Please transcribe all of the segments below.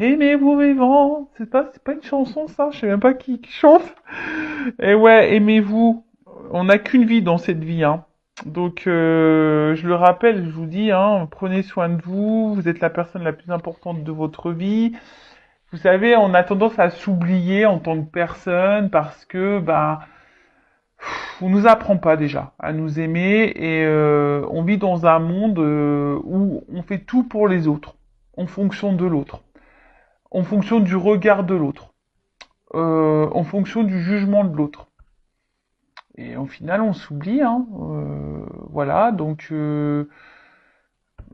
Aimez-vous vivant. C'est pas une chanson, ça? Je sais même pas qui chante. Et ouais, aimez-vous. On n'a qu'une vie dans cette vie, hein. Donc, je le rappelle, je vous dis, hein, prenez soin de vous. Vous êtes la personne la plus importante de votre vie. Vous savez, on a tendance à s'oublier en tant que personne parce que, bah, on nous apprend pas déjà à nous aimer et on vit dans un monde où on fait tout pour les autres, en fonction de l'autre, en fonction du regard de l'autre, en fonction du jugement de l'autre. Et au final, on s'oublie, hein. Voilà, donc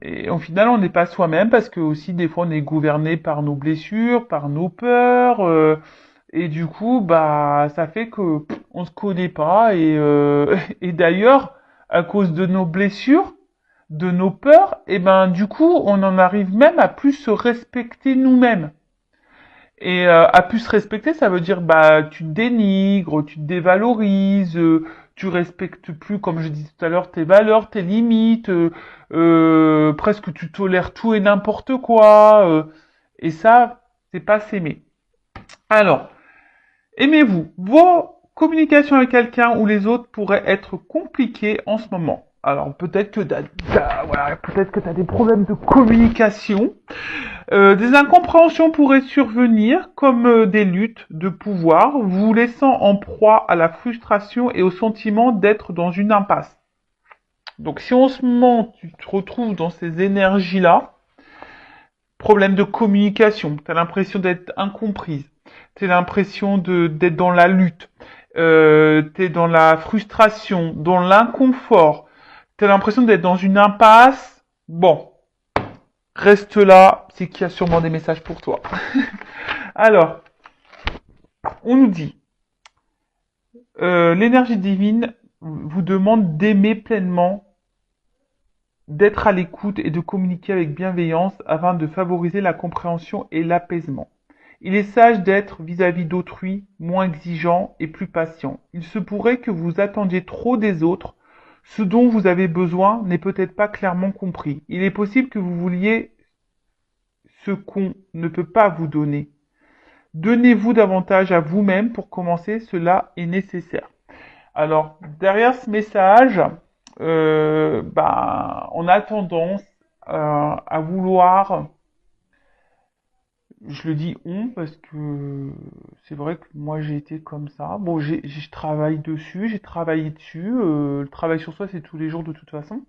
et au final, on n'est pas soi-même parce que aussi des fois, on est gouverné par nos blessures, par nos peurs, et du coup, bah, ça fait que on se connaît pas et d'ailleurs, à cause de nos blessures, de nos peurs, et ben du coup, on en arrive même à plus se respecter nous-mêmes. Et à plus se respecter, ça veut dire bah tu te dénigres, tu te dévalorises, tu respectes plus, comme je disais tout à l'heure, tes valeurs, tes limites, presque tu tolères tout et n'importe quoi. Et ça, c'est pas s'aimer. Alors, aimez-vous. Vos communications avec quelqu'un ou les autres pourraient être compliquées en ce moment. Alors peut-être que voilà, peut-être que t'as des problèmes de communication. Des incompréhensions pourraient survenir, comme des luttes de pouvoir, vous laissant en proie à la frustration et au sentiment d'être dans une impasse. Donc si en ce moment tu te retrouves dans ces énergies-là, problème de communication, tu as l'impression d'être incomprise, tu as l'impression d'être dans la lutte, tu es dans la frustration, dans l'inconfort, tu as l'impression d'être dans une impasse, bon, reste là, c'est qu'il y a sûrement des messages pour toi. Alors, on nous dit, l'énergie divine vous demande d'aimer pleinement, d'être à l'écoute et de communiquer avec bienveillance afin de favoriser la compréhension et l'apaisement. Il est sage d'être vis-à-vis d'autrui moins exigeant et plus patient. Il se pourrait que vous attendiez trop des autres. Ce dont vous avez besoin n'est peut-être pas clairement compris. Il est possible que vous vouliez ce qu'on ne peut pas vous donner. Donnez-vous davantage à vous-même pour commencer, cela est nécessaire. Alors, derrière ce message, on a tendance à vouloir, je le dis on parce que c'est vrai que moi j'ai été comme ça. Bon, je travaille dessus, j'ai travaillé dessus. Le travail sur soi, c'est tous les jours de toute façon.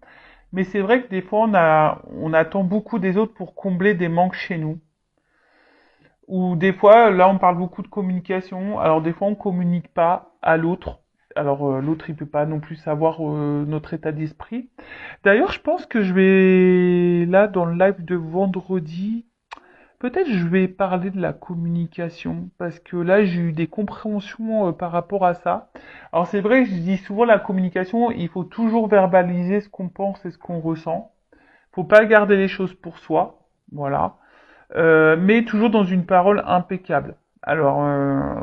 Mais c'est vrai que des fois, on attend beaucoup des autres pour combler des manques chez nous. Ou des fois, là, on parle beaucoup de communication. Alors des fois, on communique pas à l'autre. Alors l'autre, il peut pas non plus savoir notre état d'esprit. D'ailleurs, je pense que je vais là dans le live de vendredi, peut-être je vais parler de la communication parce que là, j'ai eu des compréhensions par rapport à ça. Alors c'est vrai, je dis souvent la communication, il faut toujours verbaliser ce qu'on pense et ce qu'on ressent. Faut pas garder les choses pour soi. Voilà. Mais toujours dans une parole impeccable. Alors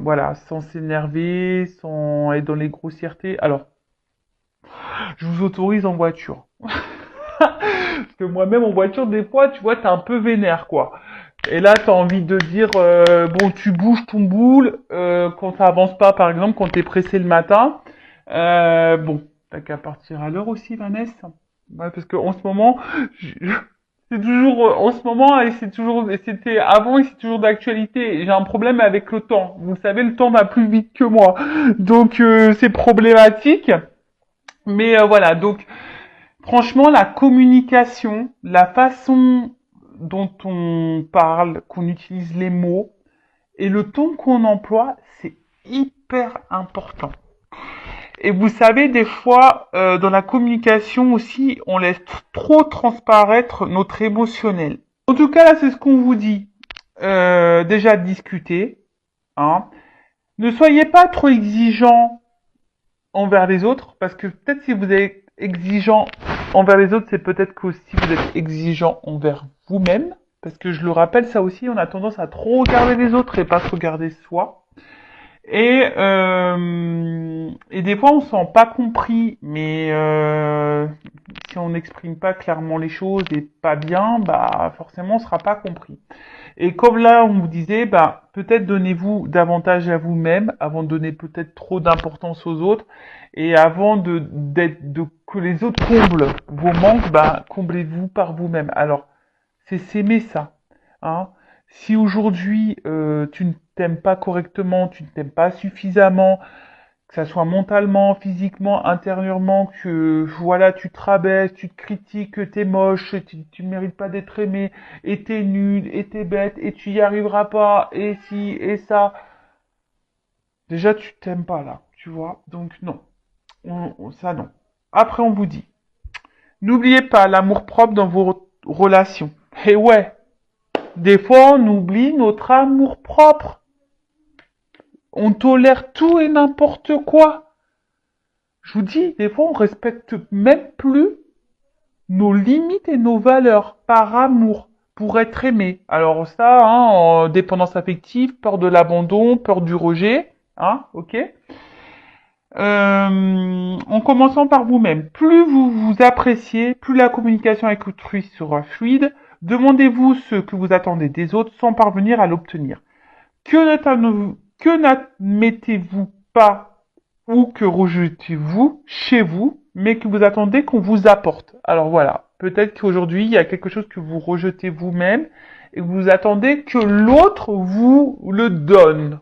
voilà, sans s'énerver, sans être dans les grossièretés. Alors, je vous autorise en voiture. Parce que moi-même en voiture, des fois, tu vois, t'es un peu vénère, quoi. Et là, t'as envie de dire, bon, tu bouges ton boule quand ça avance pas, par exemple, quand t'es pressé le matin. Bon, t'as qu'à partir à l'heure aussi, Vanessa. Ouais, parce que en ce moment, c'est toujours en ce moment et c'est toujours et c'était avant et c'est toujours d'actualité. J'ai un problème avec le temps. Vous savez, le temps va plus vite que moi, donc c'est problématique. Mais voilà, donc franchement, la communication, la façon dont on parle, qu'on utilise les mots et le ton qu'on emploie, c'est hyper important. Et vous savez, des fois, dans la communication aussi, on laisse trop transparaître notre émotionnel. En tout cas, là, c'est ce qu'on vous dit. Déjà, discuter. Hein. Ne soyez pas trop exigeant envers les autres, parce que peut-être si vous êtes exigeant envers les autres, c'est peut-être que aussi vous êtes exigeant envers vous-même. Parce que je le rappelle, ça aussi, on a tendance à trop regarder les autres et pas se regarder soi. Et des fois, on se sent pas compris, mais si on n'exprime pas clairement les choses et pas bien, bah forcément, on sera pas compris. Et comme là, on vous disait, bah peut-être donnez-vous davantage à vous-même avant de donner peut-être trop d'importance aux autres, et avant de que les autres comblent vos manques, bah comblez-vous par vous-même. Alors c'est s'aimer ça. Hein. Si aujourd'hui tu ne t'aimes pas correctement, tu ne t'aimes pas suffisamment, que ça soit mentalement, physiquement, intérieurement, que voilà, tu te rabaisses, tu te critiques, que t'es moche, tu mérites pas d'être aimé, et t'es nul, et t'es bête, et tu y arriveras pas, et si, et ça. Déjà, tu t'aimes pas là, tu vois. Donc non, ça non. Après, on vous dit, n'oubliez pas l'amour propre dans vos relations. Et ouais, des fois, on oublie notre amour propre. On tolère tout et n'importe quoi. Je vous dis, des fois, on respecte même plus nos limites et nos valeurs par amour pour être aimé. Alors ça, hein, en dépendance affective, peur de l'abandon, peur du rejet, hein, ok. En commençant par vous-même. Plus vous vous appréciez, plus la communication avec autrui sera fluide. Demandez-vous ce que vous attendez des autres sans parvenir à l'obtenir. Que n'admettez-vous pas ou que rejetez-vous chez vous, mais que vous attendez qu'on vous apporte. Alors voilà, peut-être qu'aujourd'hui, il y a quelque chose que vous rejetez vous-même et que vous attendez que l'autre vous le donne.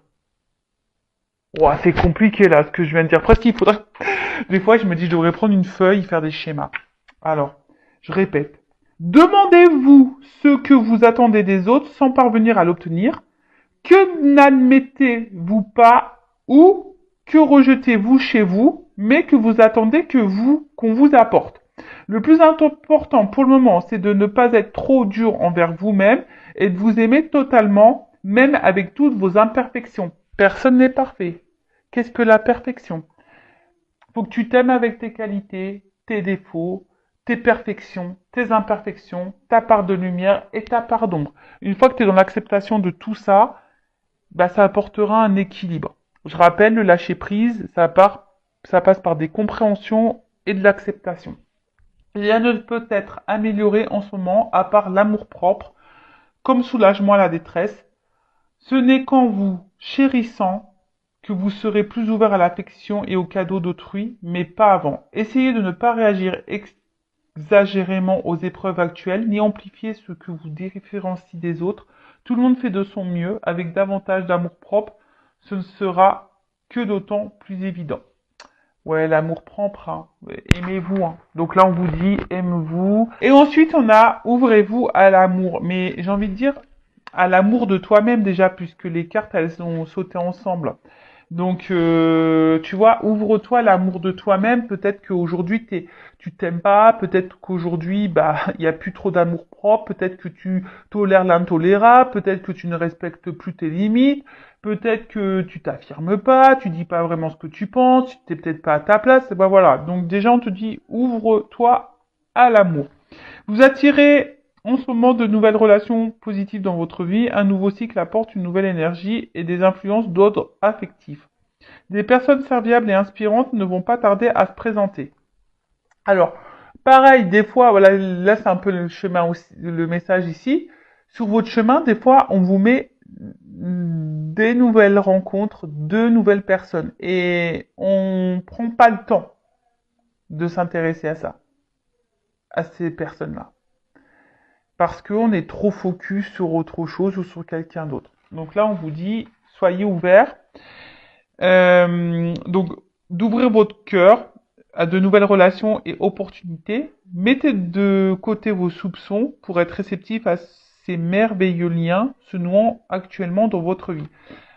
Ouah, c'est compliqué là, ce que je viens de dire. Presque il faudrait... Des fois, je me dis, je devrais prendre une feuille et faire des schémas. Alors, je répète. Demandez-vous ce que vous attendez des autres sans parvenir à l'obtenir. Que n'admettez-vous pas ou que rejetez-vous chez vous, mais que vous attendez qu'on vous apporte. Le plus important pour le moment, c'est de ne pas être trop dur envers vous-même et de vous aimer totalement, même avec toutes vos imperfections. Personne n'est parfait. Qu'est-ce que la perfection? Faut que tu t'aimes avec tes qualités, tes défauts, tes perfections, tes imperfections, ta part de lumière et ta part d'ombre. Une fois que tu es dans l'acceptation de tout ça, bah, ça apportera un équilibre. Je rappelle, le lâcher prise, ça passe par des compréhensions et de l'acceptation. Rien ne peut être amélioré en ce moment à part l'amour propre, comme soulagement à la détresse. Ce n'est qu'en vous chérissant que vous serez plus ouvert à l'affection et aux cadeaux d'autrui, mais pas avant. Essayez de ne pas réagir exagérément aux épreuves actuelles, ni amplifier ce que vous différencie des autres. Tout le monde fait de son mieux, avec davantage d'amour-propre, ce ne sera que d'autant plus évident. Ouais, l'amour-propre, hein. Aimez-vous. Hein. Donc là, on vous dit, aimez-vous. Et ensuite, on a, ouvrez-vous à l'amour. Mais j'ai envie de dire, à l'amour de toi-même déjà, puisque les cartes, elles ont sauté ensemble. Donc, tu vois, ouvre-toi à l'amour de toi-même. Peut-être qu'aujourd'hui, tu t'aimes pas. Peut-être qu'aujourd'hui, bah, il y a plus trop d'amour propre. Peut-être que tu tolères l'intolérable. Peut-être que tu ne respectes plus tes limites. Peut-être que tu t'affirmes pas. Tu dis pas vraiment ce que tu penses. Tu t'es peut-être pas à ta place. Bah voilà. Donc déjà, on te dit, ouvre-toi à l'amour. Vous attirez en ce moment de nouvelles relations positives dans votre vie. Un nouveau cycle apporte une nouvelle énergie et des influences d'ordre affectif. Des personnes serviables et inspirantes ne vont pas tarder à se présenter. Alors, pareil, des fois, voilà, là c'est un peu le chemin aussi, le message ici. Sur votre chemin, des fois, on vous met des nouvelles rencontres, de nouvelles personnes, et on prend pas le temps de s'intéresser à ça, à ces personnes-là, parce qu'on est trop focus sur autre chose ou sur quelqu'un d'autre. Donc là, on vous dit, soyez ouverts. Donc, d'ouvrir votre cœur à de nouvelles relations et opportunités. Mettez de côté vos soupçons pour être réceptif à ces merveilleux liens se nouant actuellement dans votre vie.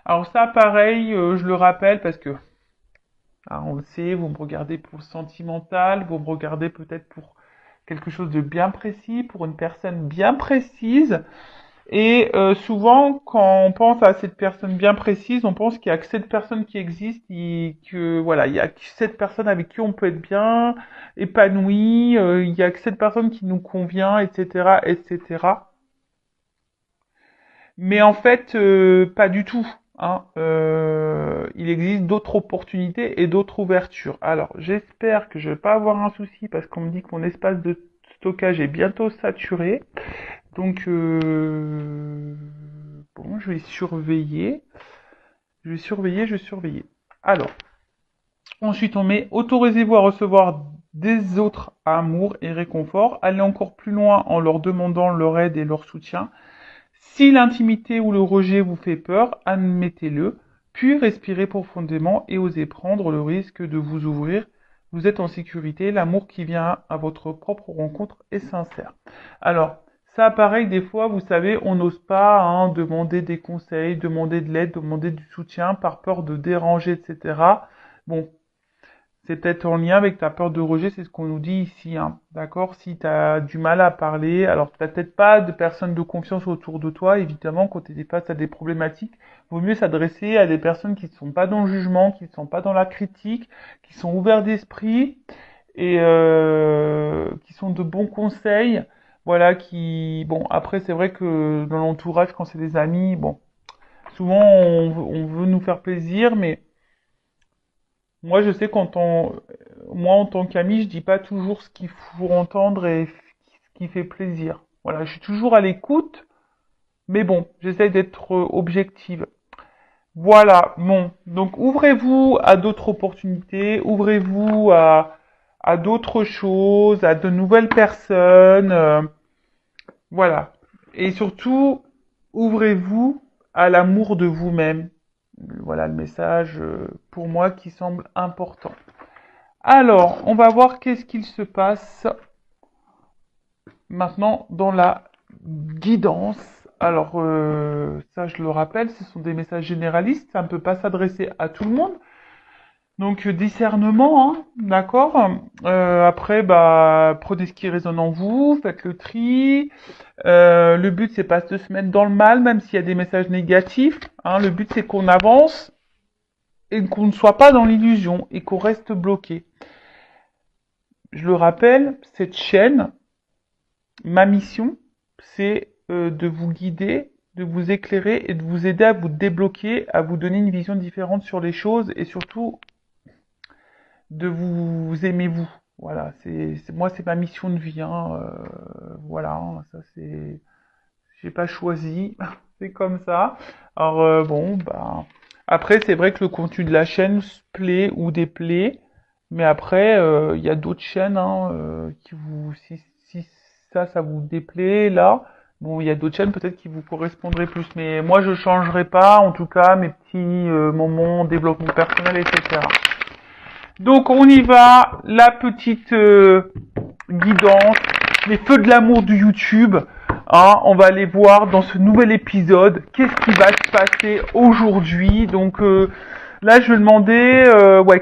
Alors ça, pareil, je le rappelle parce que, on le sait, vous me regardez pour sentimental, vous me regardez peut-être pour quelque chose de bien précis, pour une personne bien précise. Et souvent, quand on pense à cette personne bien précise, on pense qu'il y a que cette personne qui existe et que voilà, il y a que cette personne avec qui on peut être bien épanoui, il y a que cette personne qui nous convient, etc., etc. Mais en fait, pas du tout. hein, il existe d'autres opportunités et d'autres ouvertures. Alors, j'espère que je vais pas avoir un souci parce qu'on me dit que mon espace de stockage est bientôt saturé. Donc, bon, je vais surveiller. Je vais surveiller. Alors, ensuite, on met autorisez-vous à recevoir des autres amours et réconfort. Allez encore plus loin en leur demandant leur aide et leur soutien. Si l'intimité ou le rejet vous fait peur, admettez-le, puis respirez profondément et osez prendre le risque de vous ouvrir. Vous êtes en sécurité, l'amour qui vient à votre propre rencontre est sincère. Alors, ça pareil, des fois, vous savez, on n'ose pas demander des conseils, demander de l'aide, demander du soutien par peur de déranger, etc. Bon, c'est peut-être en lien avec ta peur de rejet, c'est ce qu'on nous dit ici, hein. D'accord? Si tu as du mal à parler, alors tu n'as peut-être pas de personnes de confiance autour de toi, évidemment, quand tu es face à des problématiques, vaut mieux s'adresser à des personnes qui ne sont pas dans le jugement, qui ne sont pas dans la critique, qui sont ouverts d'esprit et qui sont de bons conseils. Voilà, bon, après c'est vrai que dans l'entourage, quand c'est des amis, bon, souvent on veut nous faire plaisir, mais moi, je sais moi, en tant qu'ami, je dis pas toujours ce qu'il faut entendre et ce qui fait plaisir. Voilà, je suis toujours à l'écoute, mais bon, j'essaye d'être objective. Voilà, bon. Donc, ouvrez-vous à d'autres opportunités, ouvrez-vous à d'autres choses, à de nouvelles personnes, voilà. Et surtout, ouvrez-vous à l'amour de vous-même. Voilà le message pour moi qui semble important. Alors, on va voir qu'est-ce qu'il se passe maintenant dans la guidance. Alors, ça je le rappelle, ce sont des messages généralistes, ça ne peut pas s'adresser à tout le monde. Donc, discernement, hein, d'accord. Après, prenez ce qui résonne en vous, faites le tri. Le but, c'est pas de se mettre dans le mal, même s'il y a des messages négatifs. Hein. Le but, c'est qu'on avance et qu'on ne soit pas dans l'illusion et qu'on reste bloqué. Je le rappelle, cette chaîne, ma mission, c'est de vous guider, de vous éclairer et de vous aider à vous débloquer, à vous donner une vision différente sur les choses et surtout de vous aimer vous. Voilà, moi c'est ma mission de vie. Voilà, ça c'est, j'ai pas choisi, c'est comme ça. Alors après c'est vrai que le contenu de la chaîne se plaît ou déplaît. Mais après, il y a d'autres chaînes si ça vous déplaît, là, bon, il y a d'autres chaînes peut-être qui vous correspondraient plus. Mais moi, je changerai pas, en tout cas, mes petits moments développement personnel, etc. Donc, on y va, la petite guidance, les feux de l'amour du YouTube. Hein, on va aller voir dans ce nouvel épisode qu'est-ce qui va se passer aujourd'hui. Donc, là, je vais demander,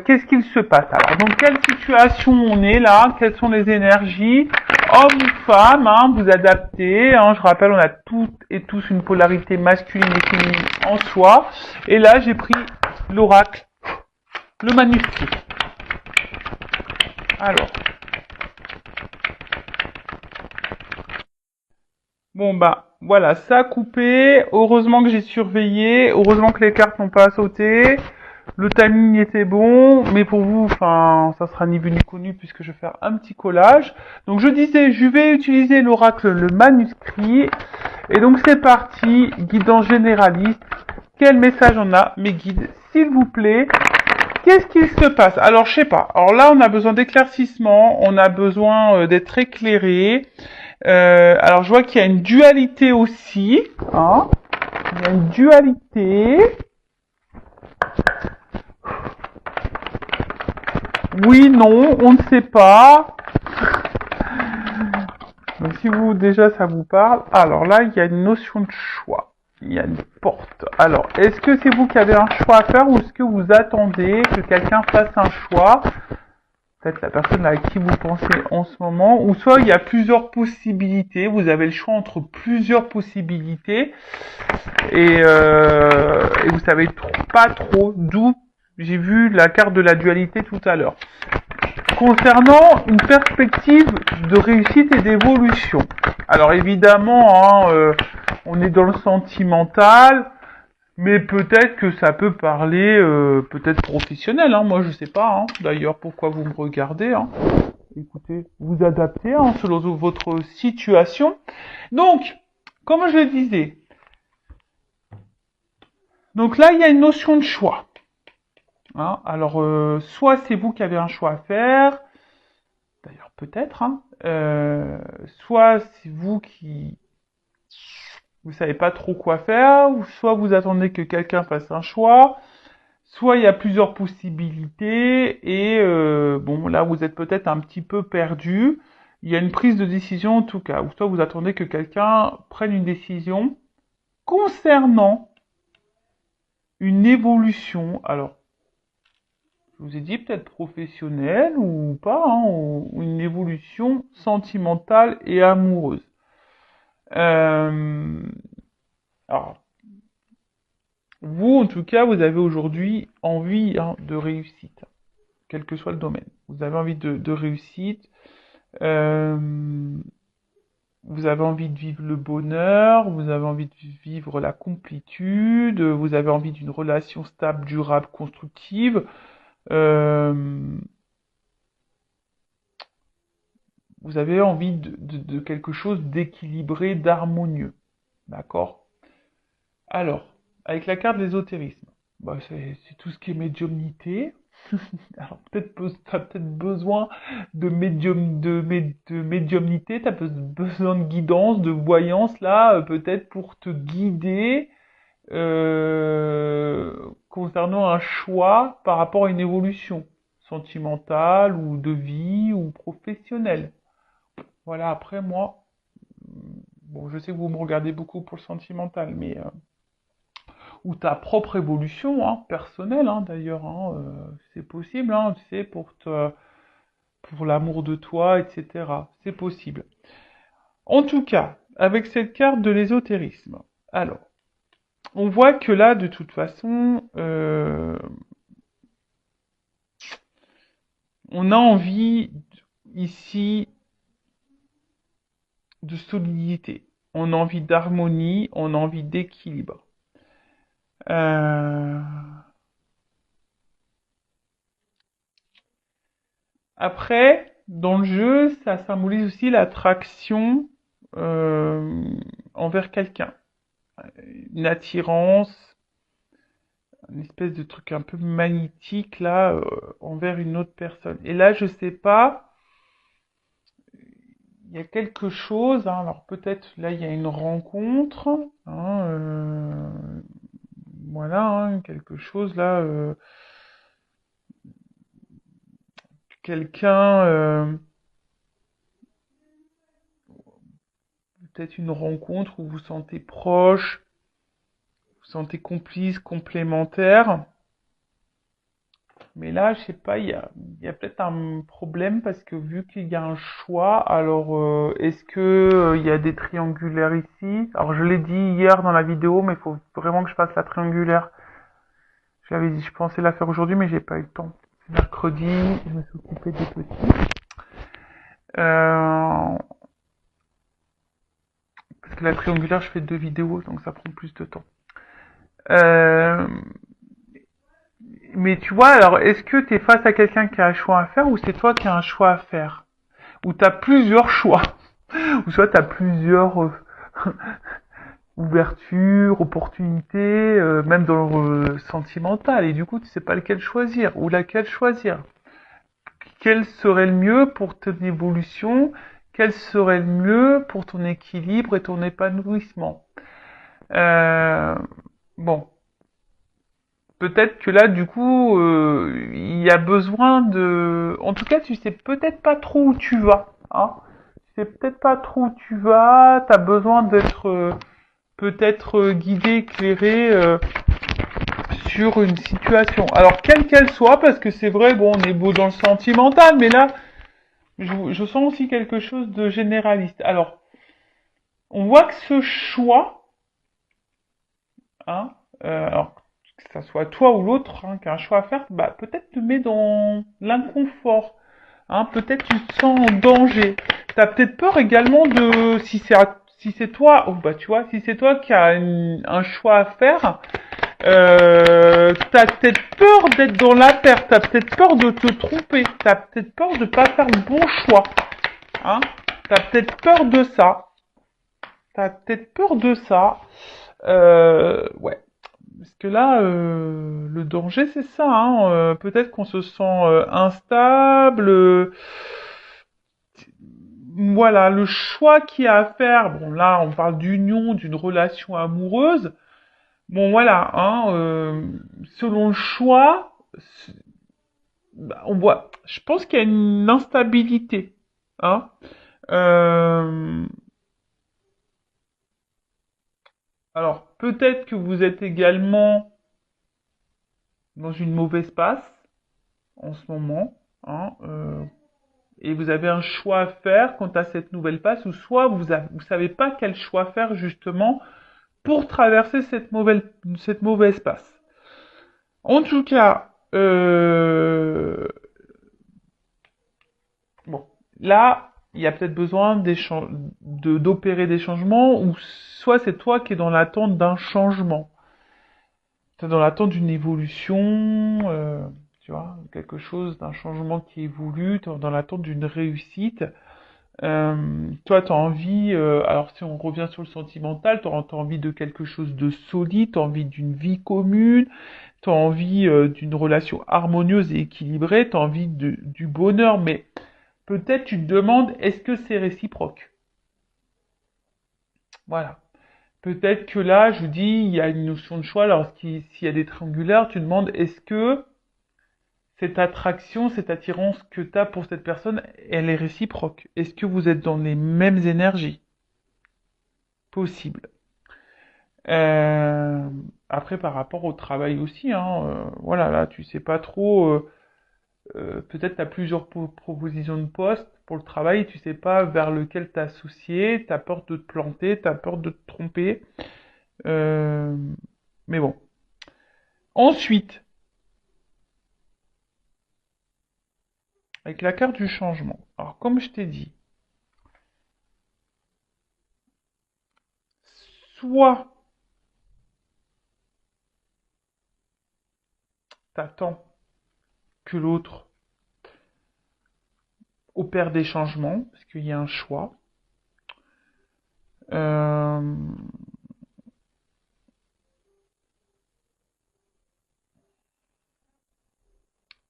qu'est-ce qu'il se passe? Alors, dans quelle situation on est là? Quelles sont les énergies? Homme ou femme, hein, vous adaptez. Hein, je rappelle, on a toutes et tous une polarité masculine et féminine en soi. Et là, j'ai pris l'oracle, le manuscrit. Alors. Bon, voilà, ça a coupé. Heureusement que j'ai surveillé. Heureusement que les cartes n'ont pas sauté. Le timing était bon, mais pour vous, ça sera ni vu ni connu puisque je vais faire un petit collage. Donc je disais, je vais utiliser l'oracle, le manuscrit. Et donc c'est parti, guidance généraliste. Quel message on a, mes guides, s'il vous plaît? Qu'est-ce qu'il se passe? Alors je sais pas. Alors là, on a besoin d'éclaircissement, on a besoin d'être éclairé. Alors je vois qu'il y a une dualité aussi. Hein, il y a une dualité. Oui, non, on ne sait pas. Donc si vous déjà ça vous parle. Alors là, il y a une notion de choix. Il y a une porte. Alors, est-ce que c'est vous qui avez un choix à faire ou est-ce que vous attendez que quelqu'un fasse un choix? Peut-être la personne à qui vous pensez en ce moment. Ou soit il y a plusieurs possibilités. Vous avez le choix entre plusieurs possibilités. Et vous savez pas trop d'où. J'ai vu la carte de la dualité tout à l'heure. Concernant une perspective de réussite et d'évolution. Alors évidemment, on est dans le sentimental. Mais peut-être que ça peut parler, peut-être professionnel, hein, moi je sais pas, hein. D'ailleurs, pourquoi vous me regardez, hein. Écoutez, vous adaptez, hein, selon votre situation. Donc, comme je le disais, donc là, il y a une notion de choix. Hein. Alors, soit c'est vous qui avez un choix à faire, d'ailleurs peut-être, hein, soit c'est vous qui vous savez pas trop quoi faire, ou soit vous attendez que quelqu'un fasse un choix, soit il y a plusieurs possibilités, et bon, là vous êtes peut-être un petit peu perdu. Il y a une prise de décision en tout cas, ou soit vous attendez que quelqu'un prenne une décision concernant une évolution. Alors, je vous ai dit peut-être professionnelle ou pas, hein, ou une évolution sentimentale et amoureuse. Euh, alors, vous, en tout cas, vous avez aujourd'hui envie, hein, de réussite, quel que soit le domaine. Vous avez envie de réussite, euh, vous avez envie de vivre le bonheur, vous avez envie de vivre la complétude, vous avez envie d'une relation stable, durable, constructive. Euh, vous avez envie de quelque chose d'équilibré, d'harmonieux. D'accord? Alors, avec la carte de l'ésotérisme, bah, c'est tout ce qui est médiumnité. Alors t'as peut-être besoin de médiumnité, t'as besoin de guidance, de voyance là, peut-être pour te guider concernant un choix par rapport à une évolution sentimentale ou de vie ou professionnelle. Voilà, après moi, bon, je sais que vous me regardez beaucoup pour le sentimental, mais ou ta propre évolution, hein, personnelle, hein, d'ailleurs, hein, c'est possible, hein, tu sais, pour l'amour de toi, etc. C'est possible. En tout cas, avec cette carte de l'ésotérisme, alors, on voit que là, de toute façon, on a envie ici de solidité, on a envie d'harmonie, on a envie d'équilibre. Euh, Après, dans le jeu, ça symbolise aussi l'attraction euh, envers quelqu'un, une attirance, une espèce de truc un peu magnétique là envers une autre personne. Et là, je sais pas, il y a quelque chose. Hein, alors peut-être là, il y a une rencontre. Hein, voilà, hein, quelque chose là. Quelqu'un, peut-être une rencontre où vous vous sentez proche, vous vous sentez complice, complémentaire. Mais là, je sais pas, il y a peut-être un problème parce que vu qu'il y a un choix, alors est-ce que il y a des triangulaires ici? Alors je l'ai dit hier dans la vidéo, mais il faut vraiment que je fasse la triangulaire. J'avais dit, je pensais la faire aujourd'hui, mais j'ai pas eu le temps. C'est mercredi, je me suis occupé des petits. Euh, parce que la triangulaire, je fais 2 vidéos, donc ça prend plus de temps. Euh, mais tu vois, alors est-ce que tu es face à quelqu'un qui a un choix à faire ou c'est toi qui as un choix à faire? Ou tu as plusieurs choix? Ou soit tu as plusieurs ouvertures, opportunités, même dans le sentimental, et du coup tu sais pas lequel choisir, ou laquelle choisir. Quel serait le mieux pour ton évolution? Quel serait le mieux pour ton équilibre et ton épanouissement? euh, Bon, peut-être que là, du coup, il y a besoin de... En tout cas, tu sais peut-être pas trop où tu vas. Hein, tu sais peut-être pas trop où tu vas. T'as besoin d'être peut-être guidé, éclairé sur une situation. Alors, quelle qu'elle soit, parce que c'est vrai, bon, on est beau dans le sentimental, mais là, je sens aussi quelque chose de généraliste. Alors, on voit que ce choix, hein, alors que ça soit toi ou l'autre hein, qui a un choix à faire, bah peut-être te met dans l'inconfort. Hein, peut-être tu te sens en danger. T'as peut-être peur également si c'est toi, oh bah tu vois, si c'est toi qui as un choix à faire, T'as peut-être peur d'être dans la perte, t'as peut-être peur de te tromper, t'as peut-être peur de pas faire le bon choix, hein. T'as peut-être peur de ça, t'as peut-être peur de ça. Ouais. Parce que là, le danger, c'est ça, hein. Peut-être qu'on se sent instable. Voilà, le choix qu'il y a à faire. Bon, là, on parle d'union, d'une relation amoureuse. Bon, voilà, hein. Selon le choix, bah, on voit. Je pense qu'il y a une instabilité, hein. Euh, alors, peut-être que vous êtes également dans une mauvaise passe en ce moment, hein. Et vous avez un choix à faire quant à cette nouvelle passe, ou soit vous savez pas quel choix faire justement pour traverser cette mauvaise passe. En tout cas, bon, là, il y a peut-être besoin d'opérer des changements, ou soit c'est toi qui es dans l'attente d'un changement. Tu es dans l'attente d'une évolution, tu vois, quelque chose, d'un changement qui est voulu, tu es dans l'attente d'une réussite. Toi, tu as envie, alors si on revient sur le sentimental, tu as envie de quelque chose de solide, tu as envie d'une vie commune, tu as envie d'une relation harmonieuse et équilibrée, tu as envie du bonheur, mais peut-être tu te demandes, est-ce que c'est réciproque? Voilà. Peut-être que là, je vous dis, il y a une notion de choix, alors s'il y a des triangulaires, tu te demandes, est-ce que cette attraction, cette attirance que tu as pour cette personne, elle est réciproque? Est-ce que vous êtes dans les mêmes énergies? Possible. Euh, Après, par rapport au travail aussi, hein, voilà, là, tu sais pas trop. Peut-être tu as plusieurs propositions de poste pour le travail, tu sais pas vers lequel t'associer, t'as peur de te planter, t'as peur de te tromper. Euh, mais bon. Ensuite, avec la carte du changement. Alors, comme je t'ai dit, soit t'attends que l'autre opère des changements, parce qu'il y a un choix. Euh,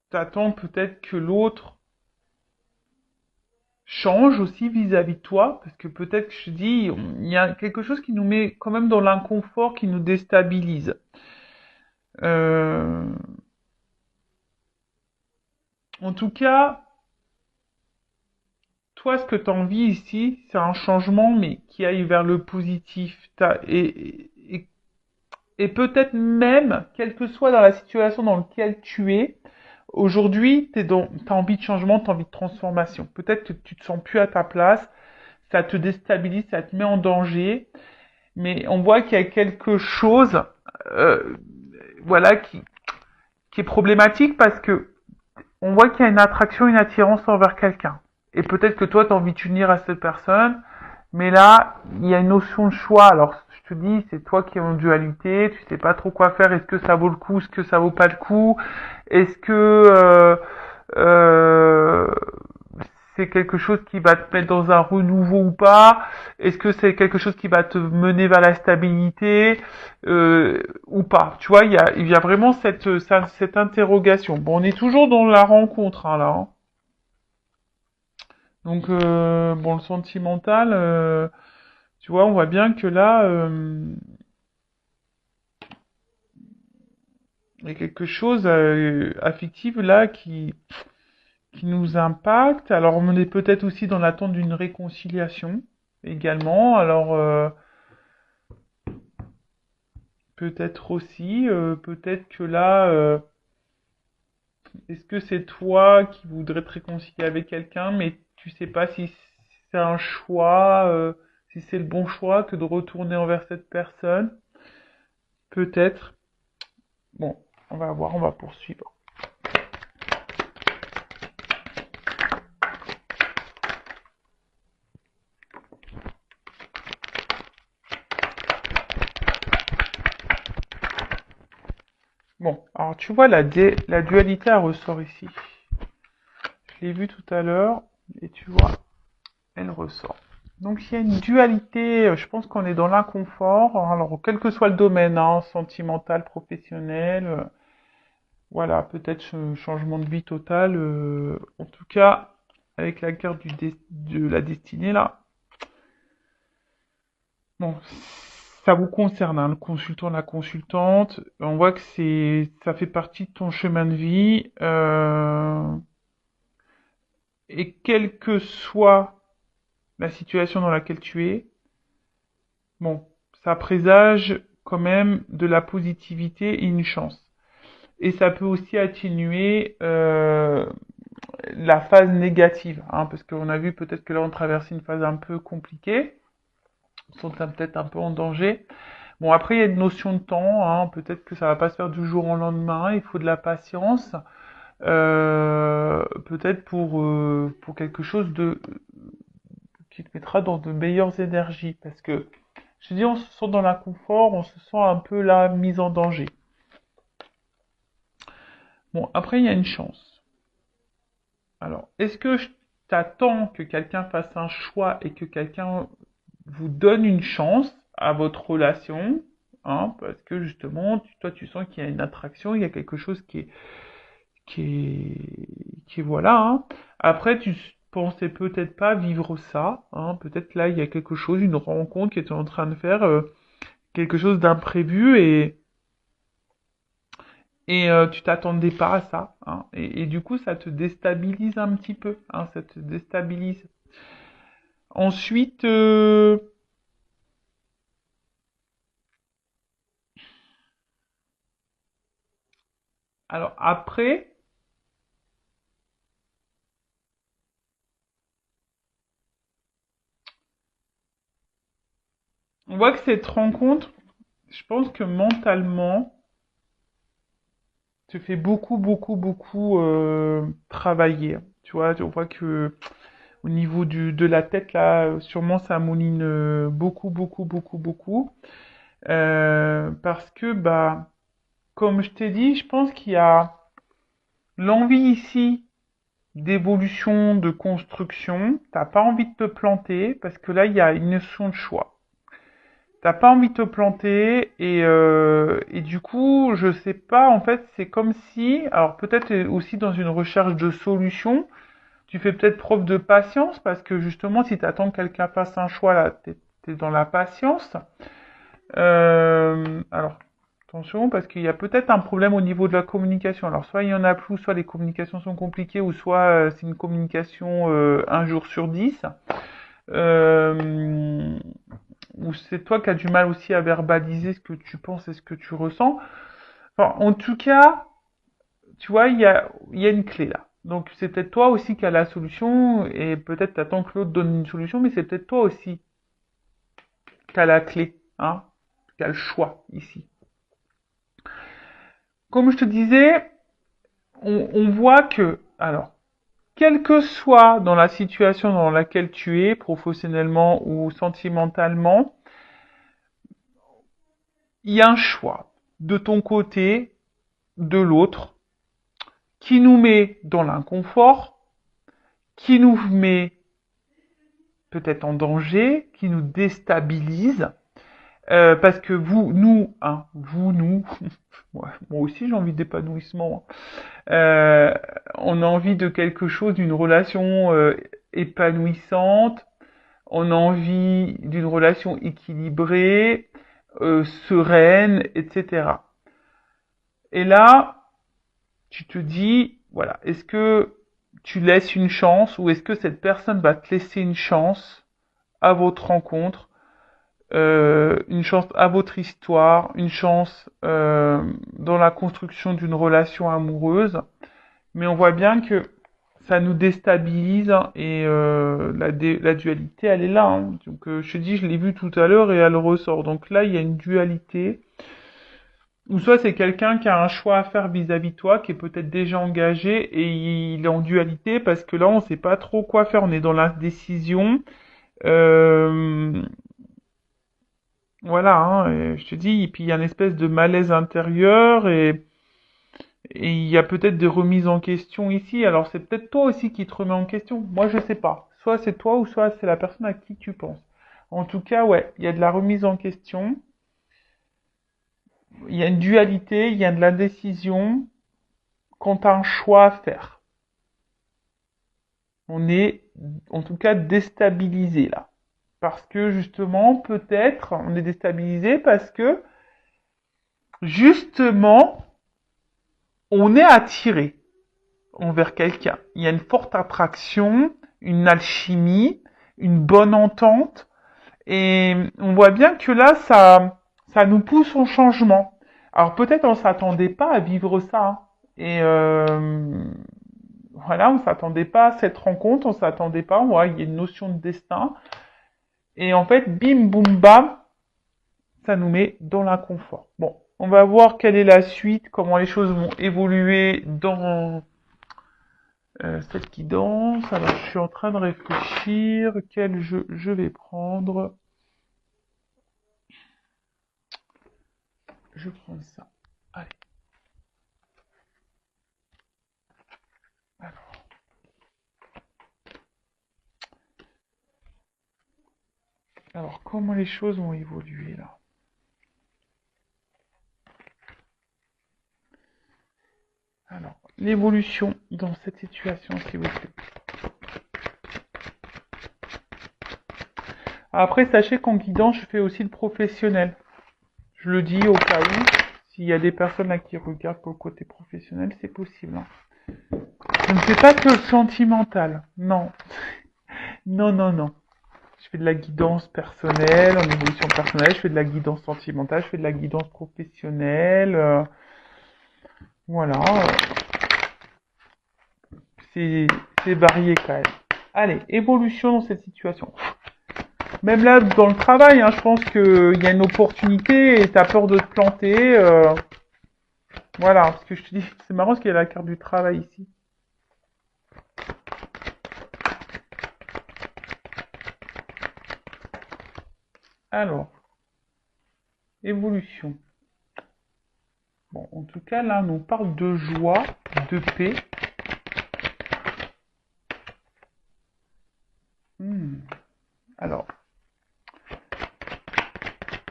T'attends peut-être que l'autre change aussi vis-à-vis de toi, parce que peut-être que je dis, il y a quelque chose qui nous met quand même dans l'inconfort, qui nous déstabilise. Euh, En tout cas, toi, ce que tu as envie ici, c'est un changement, mais qui aille vers le positif. Et peut-être même, quelle que soit dans la situation dans laquelle tu es, aujourd'hui, t'as envie de changement, t'as envie de transformation. Peut-être que tu te sens plus à ta place, ça te déstabilise, ça te met en danger, mais on voit qu'il y a quelque chose, euh, voilà, qui est problématique parce que on voit qu'il y a une attraction, une attirance envers quelqu'un. Et peut-être que toi, tu as envie de t'unir à cette personne, mais là, il y a une notion de choix. Alors, je te dis, c'est toi qui es en dualité, tu sais pas trop quoi faire. Est-ce que ça vaut le coup, est-ce que ça vaut pas le coup? Est-ce que euh, c'est quelque chose qui va te mettre dans un renouveau ou pas? Est-ce que c'est quelque chose qui va te mener vers la stabilité ou pas? Tu vois, il y a vraiment cette interrogation. Bon, on est toujours dans la rencontre hein, là. Hein. Donc, bon, le sentimental, tu vois, on voit bien que là, il y a quelque chose affectif là qui nous impacte. Alors, on est peut-être aussi dans l'attente d'une réconciliation également. Alors, peut-être aussi, peut-être que là, est-ce que c'est toi qui voudrais te réconcilier avec quelqu'un, mais tu sais pas si c'est un choix, si c'est le bon choix que de retourner envers cette personne? Peut-être. Bon, on va voir, on va poursuivre. Bon, alors tu vois, la dualité, elle ressort ici. Je l'ai vu tout à l'heure, et tu vois, elle ressort. Donc il y a une dualité, je pense qu'on est dans l'inconfort, alors quel que soit le domaine, hein, sentimental, professionnel, voilà, peut-être changement de vie total, en tout cas, avec la carte de la destinée là, bon, ça vous concerne, hein, le consultant, la consultante, on voit que ça fait partie de ton chemin de vie, et quelle que soit la situation dans laquelle tu es, bon, ça présage quand même de la positivité et une chance. Et ça peut aussi atténuer la phase négative, hein, parce qu'on a vu peut-être que là on traverse une phase un peu compliquée, on sont peut-être un peu en danger. Bon, après il y a une notion de temps, hein, peut-être que ça va pas se faire du jour au lendemain, il faut de la patience, peut-être pour quelque chose qui te mettra dans de meilleures énergies, parce que je dis on se sent dans l'inconfort, on se sent un peu là mis en danger. Bon, après il y a une chance. Alors, est-ce que je t'attends que quelqu'un fasse un choix et que quelqu'un vous donne une chance à votre relation, hein, parce que justement, toi, tu sens qu'il y a une attraction, il y a quelque chose qui est voilà, hein. Après, tu pensais peut-être pas vivre ça, hein, peut-être là, il y a quelque chose, une rencontre qui est en train de faire quelque chose d'imprévu et tu t'attendais pas à ça, hein, et du coup, ça te déstabilise un petit peu, hein, ça te déstabilise. Ensuite, alors après, on voit que cette rencontre, je pense que mentalement, te fait beaucoup, beaucoup, beaucoup travailler. Tu vois, on voit que au niveau de la tête, là, sûrement ça mouline beaucoup, beaucoup, beaucoup, beaucoup. Parce que, bah, comme je t'ai dit, je pense qu'il y a l'envie ici d'évolution, de construction. T'as pas envie de te planter parce que là, il y a une notion de choix. T'as pas envie de te planter et du coup, je sais pas, en fait, c'est comme si, alors peut-être aussi dans une recherche de solution, tu fais peut-être preuve de patience parce que justement, si t'attends que quelqu'un fasse un choix là, t'es dans la patience. Alors, attention, parce qu'il y a peut-être un problème au niveau de la communication. Alors, soit il y en a plus, soit les communications sont compliquées, ou soit c'est une communication un jour sur 10. Euh, ou c'est toi qui as du mal aussi à verbaliser ce que tu penses et ce que tu ressens. Enfin, en tout cas, tu vois, il y a une clé là. Donc c'est peut-être toi aussi qui as la solution et peut-être t'attends que l'autre donne une solution, mais c'est peut-être toi aussi qui as la clé, hein, qui as le choix ici. Comme je te disais, on voit que, alors, quelle que soit dans la situation dans laquelle tu es, professionnellement ou sentimentalement, il y a un choix de ton côté, de l'autre, qui nous met dans l'inconfort, qui nous met peut-être en danger, qui nous déstabilise, parce que nous, moi aussi j'ai envie d'épanouissement, on a envie de quelque chose, d'une relation épanouissante, on a envie d'une relation équilibrée, sereine, etc. Et là, tu te dis, voilà, est-ce que tu laisses une chance ou est-ce que cette personne va te laisser une chance à votre rencontre, une chance à votre histoire, une chance dans la construction d'une relation amoureuse. Mais on voit bien que ça nous déstabilise hein, et la dualité, elle est là. Hein. Donc je te dis, je l'ai vu tout à l'heure et elle ressort. Donc là, il y a une dualité. Ou soit c'est quelqu'un qui a un choix à faire vis-à-vis de toi, qui est peut-être déjà engagé et il est en dualité parce que là, on sait pas trop quoi faire. On est dans l'indécision. Euh, voilà, hein, et je te dis, et puis il y a une espèce de malaise intérieur et Et il y a peut-être des remises en question ici. Alors c'est peut-être toi aussi qui te remets en question. Moi je sais pas. Soit c'est toi ou soit c'est la personne à qui tu penses. En tout cas, ouais, il y a de la remise en question. Il y a une dualité, il y a de l'indécision quant à un choix à faire. On est en tout cas déstabilisé là. Parce que justement, peut-être, on est déstabilisé parce que justement, on est attiré envers quelqu'un. Il y a une forte attraction, une alchimie, une bonne entente. Et on voit bien que là, ça nous pousse au changement. Alors peut-être on s'attendait pas à vivre ça, hein. Et voilà, on s'attendait pas à cette rencontre, on s'attendait pas. Ouais, il y a une notion de destin. Et en fait, bim, boum, bam, ça nous met dans l'inconfort. Bon, on va voir quelle est la suite, comment les choses vont évoluer dans celle qui danse. Alors, je suis en train de réfléchir quel jeu je vais prendre. Je prends ça. Allez. Alors, comment les choses vont évoluer là? Alors, l'évolution dans cette situation, s'il vous plaît. Après, sachez qu'en guidant, je fais aussi le professionnel. Je le dis au cas où, s'il y a des personnes là qui regardent pour le côté professionnel, c'est possible, hein. Je ne fais pas que le sentimental. Non. Non, non, non. Je fais de la guidance personnelle, en évolution personnelle, je fais de la guidance sentimentale, je fais de la guidance professionnelle. Voilà. C'est c'est varié quand même. Allez, évolution dans cette situation. Même là, dans le travail, hein, je pense qu'il y a une opportunité et t'as peur de te planter. Voilà, parce que je te dis, c'est marrant parce qu'il y a la carte du travail ici. Alors, évolution. Bon, en tout cas, là, on nous parle de joie, de paix. Alors,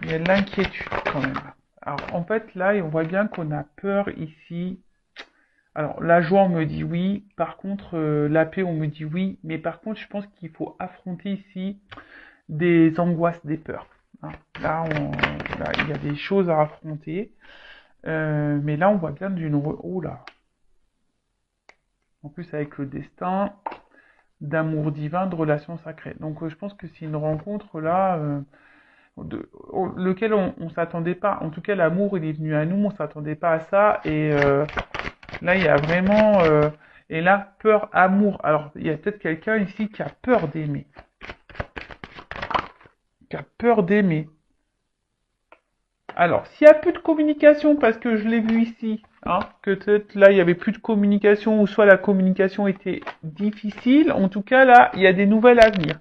il y a de l'inquiétude quand même. Alors, en fait, là, on voit bien qu'on a peur ici. Alors, la joie, on me dit oui. Par contre, la paix, on me dit oui. Mais par contre, je pense qu'il faut affronter ici des angoisses, des peurs, hein. Là, il y a des choses à affronter. Mais là, on voit bien oh là. En plus, avec le destin, d'amour divin, de relation sacrée. Donc, je pense que c'est une rencontre là, lequel on s'attendait pas. En tout cas, l'amour, il est venu à nous, on s'attendait pas à ça. Et là, il y a vraiment, et là, peur, amour. Alors, il y a peut-être quelqu'un ici qui a peur d'aimer, qui a peur d'aimer. Alors, s'il y a plus de communication, parce que je l'ai vu ici, hein, que peut-être là, il y avait plus de communication, ou soit la communication était difficile, en tout cas, là, il y a des nouvelles à venir.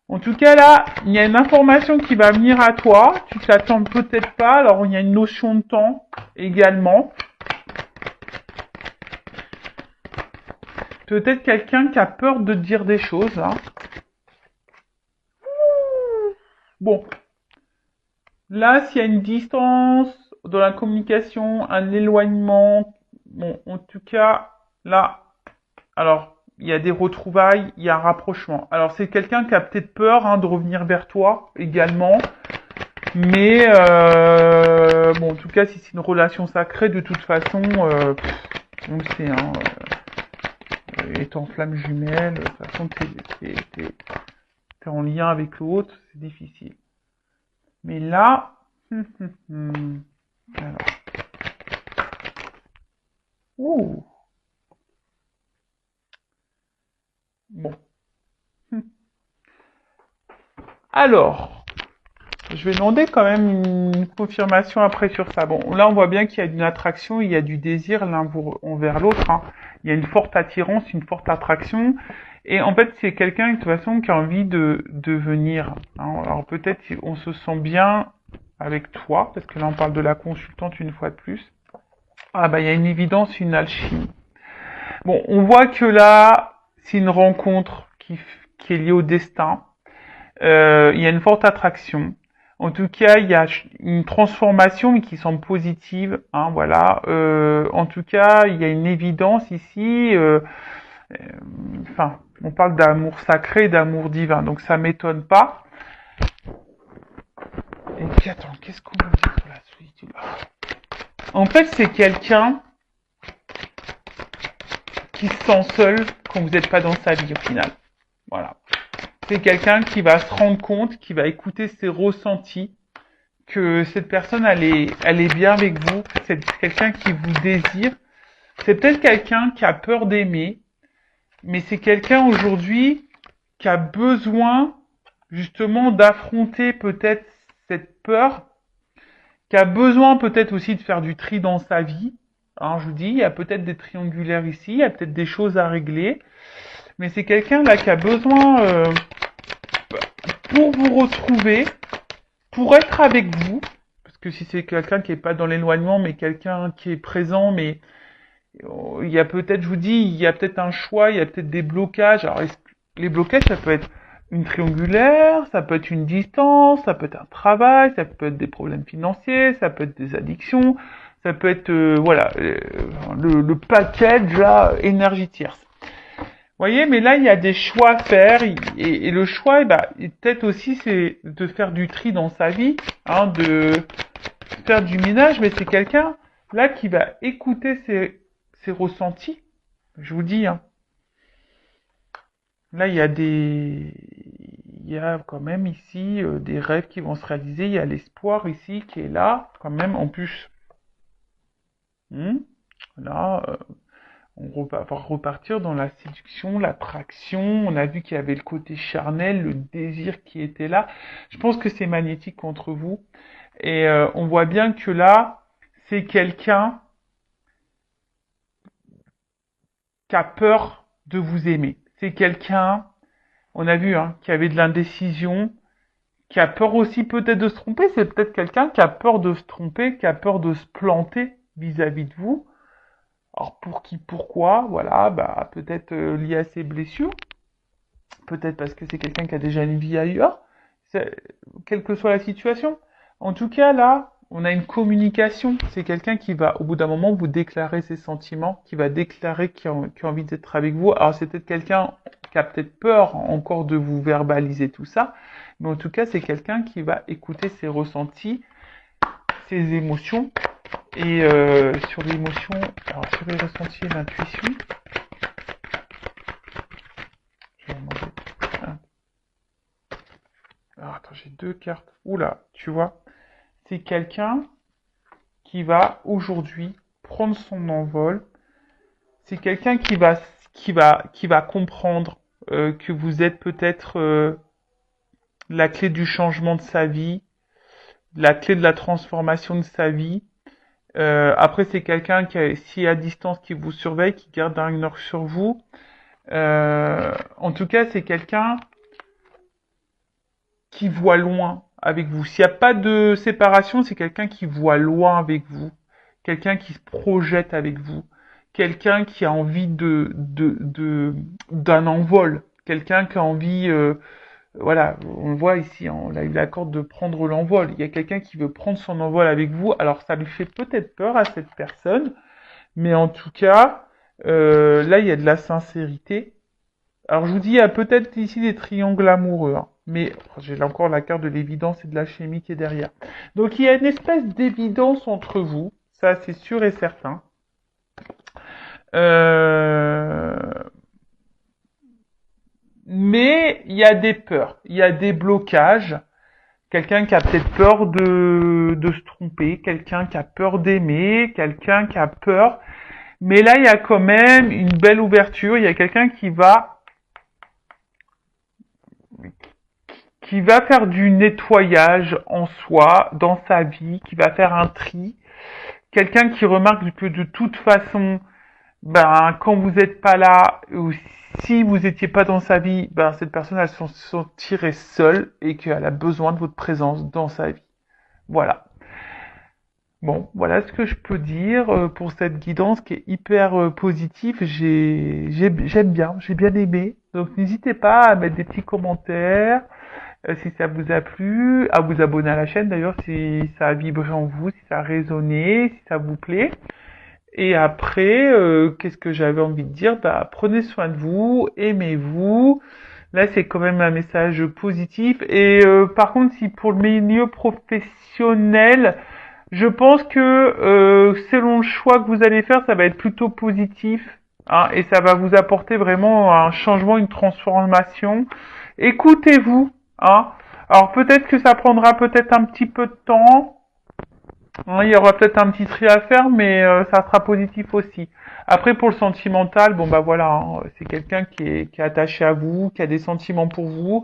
En tout cas, là, il y a une information qui va venir à toi, tu t'attends peut-être pas, alors il y a une notion de temps également. Peut-être quelqu'un qui a peur de dire des choses, hein. Bon, là, s'il y a une distance dans la communication, un éloignement, bon, en tout cas, là, alors, il y a des retrouvailles, il y a un rapprochement. Alors, c'est quelqu'un qui a peut-être peur, hein, de revenir vers toi également. Mais, bon, en tout cas, si c'est une relation sacrée, de toute façon, on le sait, hein, étant flamme jumelle, de toute façon, t'es en lien avec l'autre, c'est difficile. Mais là, alors, ouh, bon. Alors, je vais demander quand même une confirmation après sur ça. Bon, là, on voit bien qu'il y a une attraction, il y a du désir l'un envers l'autre, hein. Il y a une forte attirance, une forte attraction. Et en fait, c'est quelqu'un, de toute façon, qui a envie de venir, hein. Alors peut-être on se sent bien avec toi, parce que là, on parle de la consultante une fois de plus. Ah bah il y a une évidence, une alchimie. Bon, on voit que là, c'est une rencontre qui est liée au destin. Il y a une forte attraction. En tout cas, il y a une transformation mais qui semble positive. Hein, voilà. En tout cas, il y a une évidence ici. Euh, Enfin, on parle d'amour sacré, d'amour divin, donc ça m'étonne pas. Et puis attends, qu'est-ce qu'on veut dire sur la solitude? En fait, c'est quelqu'un qui se sent seul quand vous n'êtes pas dans sa vie au final. Voilà. C'est quelqu'un qui va se rendre compte, qui va écouter ses ressentis, que cette personne, elle est bien avec vous, c'est quelqu'un qui vous désire. C'est peut-être quelqu'un qui a peur d'aimer, mais c'est quelqu'un aujourd'hui qui a besoin justement d'affronter peut-être cette peur, qui a besoin peut-être aussi de faire du tri dans sa vie. Hein, je vous dis, il y a peut-être des triangulaires ici, il y a peut-être des choses à régler, mais c'est quelqu'un là qui a besoin, pour vous retrouver, pour être avec vous, parce que si c'est quelqu'un qui est pas dans l'éloignement, mais quelqu'un qui est présent, mais il y a peut-être, je vous dis, il y a peut-être un choix, il y a peut-être des blocages. Alors, les blocages, ça peut être une triangulaire, ça peut être une distance, ça peut être un travail, ça peut être des problèmes financiers, ça peut être des addictions, ça peut être, voilà, le package là, énergie tierce. Vous voyez, mais là, il y a des choix à faire, et le choix, eh ben, peut-être aussi, c'est de faire du tri dans sa vie, hein, de faire du ménage, mais c'est quelqu'un, là, qui va écouter ses ressentis. Je vous dis, hein. Là, il y a quand même ici des rêves qui vont se réaliser. Il y a l'espoir ici qui est là, quand même, en plus. Hmm. Là, on va repartir dans la séduction, l'attraction. On a vu qu'il y avait le côté charnel, le désir qui était là. Je pense que c'est magnétique contre vous. Et on voit bien que là, c'est quelqu'un qui a peur de vous aimer. C'est quelqu'un, on a vu, hein, qui avait de l'indécision, qui a peur aussi peut-être de se tromper. C'est peut-être quelqu'un qui a peur de se tromper, qui a peur de se planter vis-à-vis de vous. Alors pour qui, pourquoi, voilà, bah peut-être lié à ses blessures, peut-être parce que c'est quelqu'un qui a déjà une vie ailleurs, quelle que soit la situation. En tout cas, là, on a une communication. C'est quelqu'un qui va, au bout d'un moment, vous déclarer ses sentiments, qui va déclarer qu'il a envie d'être avec vous. Alors c'est peut-être quelqu'un qui a peut-être peur encore de vous verbaliser tout ça, mais en tout cas, c'est quelqu'un qui va écouter ses ressentis, ses émotions. Et sur l'émotion, alors sur les ressentis et l'intuition, je vais demander. Ah. Alors attends, j'ai deux cartes. Oula, tu vois, c'est quelqu'un qui va aujourd'hui prendre son envol. C'est quelqu'un qui va comprendre que vous êtes peut-être la clé du changement de sa vie, la clé de la transformation de sa vie. Après, c'est quelqu'un si à distance, qui vous surveille, qui garde un œil sur vous. En tout cas, c'est quelqu'un qui voit loin avec vous. S'il n'y a pas de séparation, c'est quelqu'un qui voit loin avec vous, quelqu'un qui se projette avec vous, quelqu'un qui a envie d'un envol, quelqu'un qui a envie, voilà, on voit ici, hein, on a eu l'accord de prendre l'envol. Il y a quelqu'un qui veut prendre son envol avec vous. Alors ça lui fait peut-être peur à cette personne, mais en tout cas, là il y a de la sincérité. Alors je vous dis, il y a peut-être ici des triangles amoureux, hein, mais j'ai encore la carte de l'évidence et de la chimie qui est derrière. Donc il y a une espèce d'évidence entre vous, ça c'est sûr et certain. Euh, Mais il y a des peurs, il y a des blocages. Quelqu'un qui a peut-être peur de se tromper, quelqu'un qui a peur d'aimer, quelqu'un qui a peur. Mais là, il y a quand même une belle ouverture. Il y a quelqu'un qui va faire du nettoyage en soi, dans sa vie, qui va faire un tri. Quelqu'un qui remarque que de toute façon, ben, quand vous n'êtes pas là, ou si vous n'étiez pas dans sa vie, ben, cette personne, elle se sentirait seule et qu'elle a besoin de votre présence dans sa vie. Voilà. Bon, voilà ce que je peux dire pour cette guidance qui est hyper positive. J'aime bien, j'ai bien aimé. Donc n'hésitez pas à mettre des petits commentaires si ça vous a plu, à vous abonner à la chaîne d'ailleurs si ça a vibré en vous, si ça a résonné, si ça vous plaît. Et après, qu'est-ce que j'avais envie de dire? Bah, prenez soin de vous, aimez-vous. Là, c'est quand même un message positif. Et par contre, si pour le milieu professionnel, je pense que selon le choix que vous allez faire, ça va être plutôt positif, hein, et ça va vous apporter vraiment un changement, une transformation. Écoutez-vous, hein. Alors peut-être que ça prendra peut-être un petit peu de temps, hein, il y aura peut-être un petit tri à faire, mais ça sera positif aussi. Après, pour le sentimental, bon bah voilà, hein, c'est quelqu'un qui est attaché à vous, qui a des sentiments pour vous,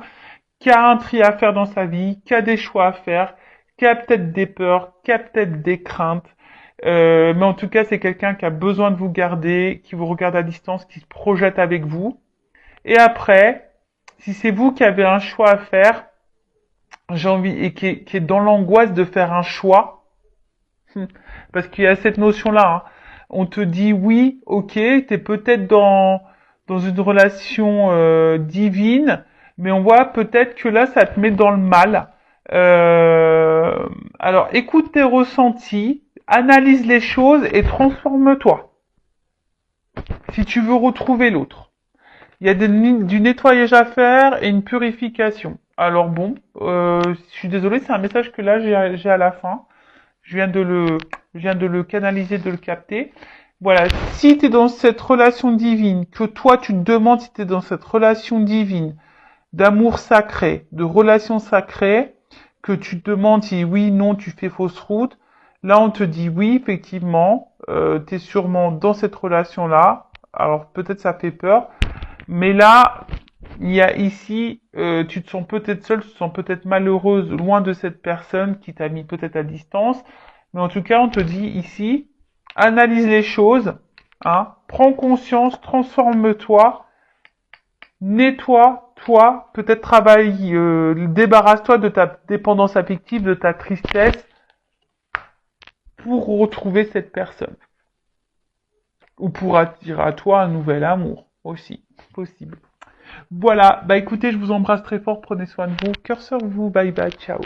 qui a un tri à faire dans sa vie, qui a des choix à faire, qui a peut-être des peurs, qui a peut-être des craintes. Mais en tout cas, c'est quelqu'un qui a besoin de vous garder, qui vous regarde à distance, qui se projette avec vous. Et après, si c'est vous qui avez un choix à faire, j'ai envie, et qui est dans l'angoisse de faire un choix, parce qu'il y a cette notion-là, hein. On te dit oui, ok, t'es peut-être dans une relation divine, mais on voit peut-être que là, ça te met dans le mal. Alors, écoute tes ressentis, analyse les choses et transforme-toi. Si tu veux retrouver l'autre. Il y a du nettoyage à faire et une purification. Alors bon, je suis désolée, c'est un message que là j'ai à la fin. Je viens de le canaliser, de le capter. Voilà, si tu es dans cette relation divine, que toi tu te demandes si tu es dans cette relation divine, d'amour sacré, de relation sacrée, que tu te demandes si oui, non, tu fais fausse route, là on te dit oui, effectivement, tu es sûrement dans cette relation-là. Alors peut-être ça fait peur, mais là, il y a ici, tu te sens peut-être seule, tu te sens peut-être malheureuse, loin de cette personne qui t'a mis peut-être à distance. Mais en tout cas, on te dit ici, analyse les choses, hein, prends conscience, transforme-toi, nettoie-toi, peut-être travaille, débarrasse-toi de ta dépendance affective, de ta tristesse, pour retrouver cette personne. Ou pour attirer à toi un nouvel amour, aussi, possible. Voilà, bah écoutez, je vous embrasse très fort, prenez soin de vous, cœur sur vous, bye bye, ciao.